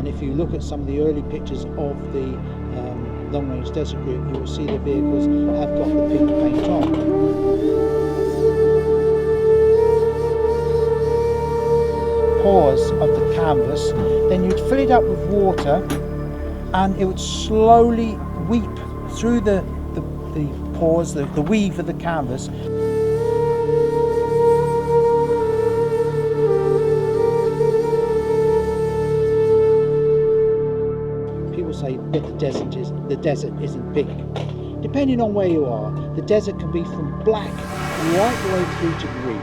if you look at some of the early pictures of the Long Range Desert Group, you will see the vehicles have got the pink paint on. Pores of the canvas, then you'd fill it up with water and it would slowly weep through the pores, the weave of the canvas. People say that the desert isn't pink. Depending on where you are, the desert can be from black right the way through to green.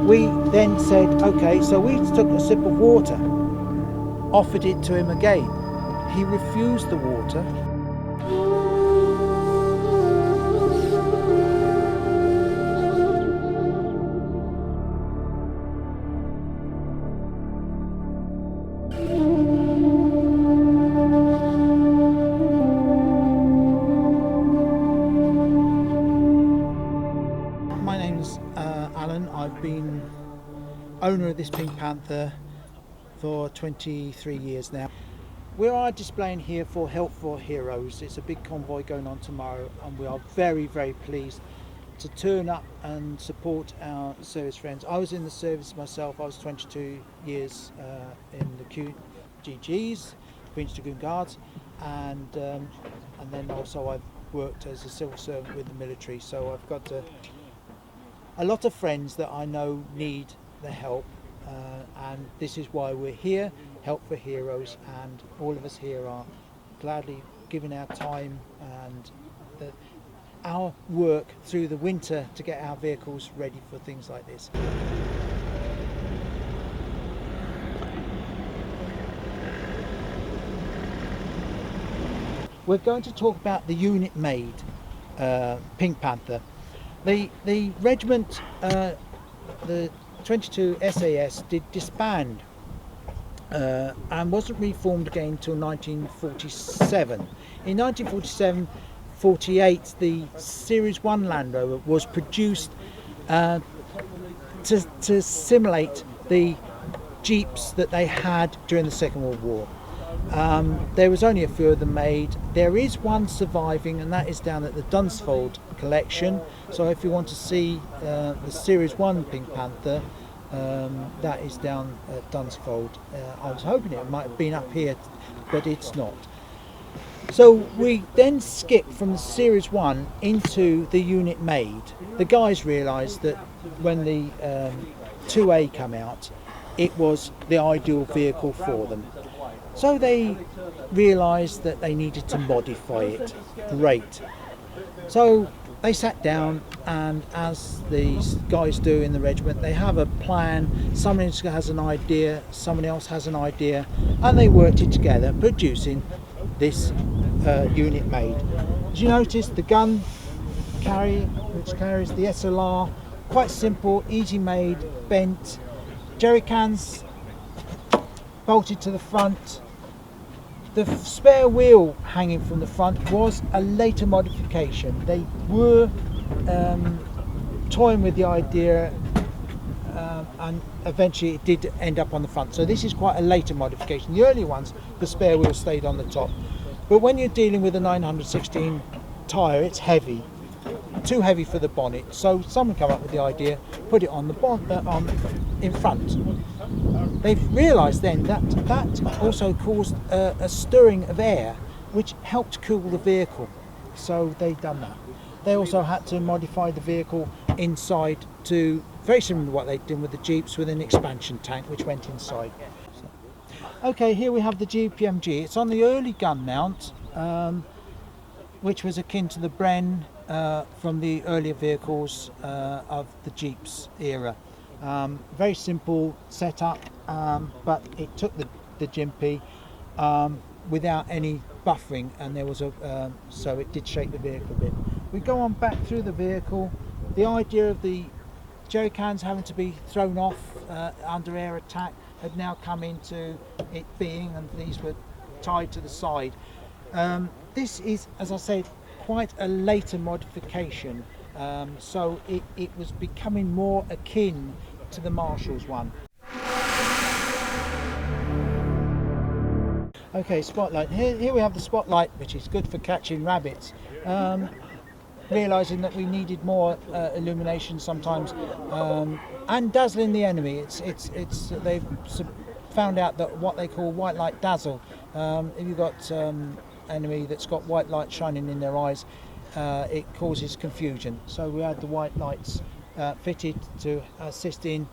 We then said, okay, so we took a sip of water, offered it to him again. He refused the water. My name's Alan. I've been owner of this Pink Panther for 23 years now. We are displaying here for Help for Heroes. It's a big convoy going on tomorrow, and we are very, very pleased to turn up and support our service friends. I was in the service myself. I was 22 years in the QGGs, Queen's Dragoon Guards, and then also I've worked as a civil servant with the military. So I've got a lot of friends that I know need the help, and this is why we're here, Help for Heroes, and all of us here are gladly giving our time and our work through the winter to get our vehicles ready for things like this. We're going to talk about the unit made Pink Panther. The regiment, the 22 SAS, did disband and wasn't reformed again until 1947. In 1947-48, the Series 1 Land Rover was produced to simulate the Jeeps that they had during the Second World War. There was only a few of them made. There is one surviving, and that is down at the Dunsfold collection. So if you want to see the Series 1 Pink Panther, that is down at Dunsfold. I was hoping it might have been up here, but it's not. So we then skipped from the Series 1 into the unit made. The guys realised that when the 2A came out, it was the ideal vehicle for them. So they realised that they needed to modify it. Great. So they sat down, and as these guys do in the regiment, they have a plan. Someone has an idea, someone else has an idea, and they worked it together, producing this unit made. As you notice, the gun which carries the SLR, quite simple, easy made, bent, jerry cans bolted to the front. The spare wheel hanging from the front was a later modification. They were toying with the idea, and eventually it did end up on the front. So this is quite a later modification. The early ones, the spare wheel stayed on the top. But when you're dealing with a 916 tyre, it's heavy, too heavy for the bonnet. So someone came up with the idea, put it on the in front. They've realised then that also caused a stirring of air, which helped cool the vehicle. So they've done that. They also had to modify the vehicle inside to very similar to what they did with the Jeeps, with an expansion tank which went inside. Okay, here we have the GPMG. It's on the early gun mount, which was akin to the Bren from the earlier vehicles of the Jeeps era. Very simple setup, but it took the Gympie without any buffering, and there was so it did shake the vehicle a bit. We go on back through the vehicle. The idea of the jerry cans having to be thrown off under air attack had now come into it being, and these were tied to the side. This is, as I said, quite a later modification. So it was becoming more akin to the Marshall's one. Okay, spotlight. Here we have the spotlight, which is good for catching rabbits. Realizing that we needed more illumination sometimes, and dazzling the enemy. They've found out that what they call white light dazzle. If you've got enemy that's got white light shining in their eyes, it causes confusion. So we had the white lights fitted to assist in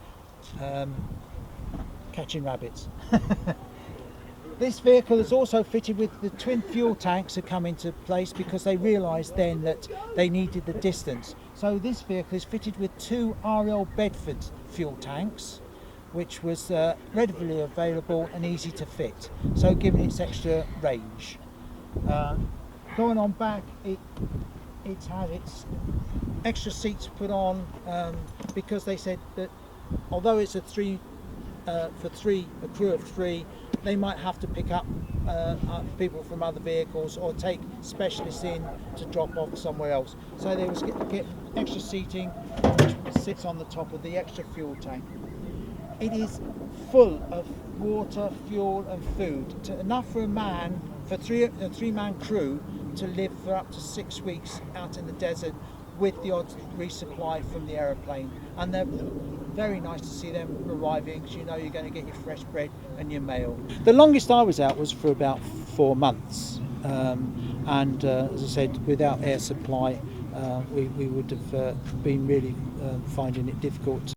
catching rabbits. This vehicle is also fitted with the twin fuel tanks that come into place because they realised then that they needed the distance. So this vehicle is fitted with 2 RL Bedford fuel tanks, which was readily available and easy to fit, so giving its extra range. Going on back, it's had its extra seats put on because they said that although it's a crew of 3, they might have to pick up people from other vehicles or take specialists in to drop off somewhere else. So they was get extra seating, which sits on the top of the extra fuel tank. It is full of water, fuel and food, enough for a man, for a 3-man crew to live for up to 6 weeks out in the desert, with the odd resupply from the aeroplane. And they're very nice to see them arriving, because you know you're going to get your fresh bread and your mail. The longest I was out was for about 4 months, and as I said, without air supply we would have been really finding it difficult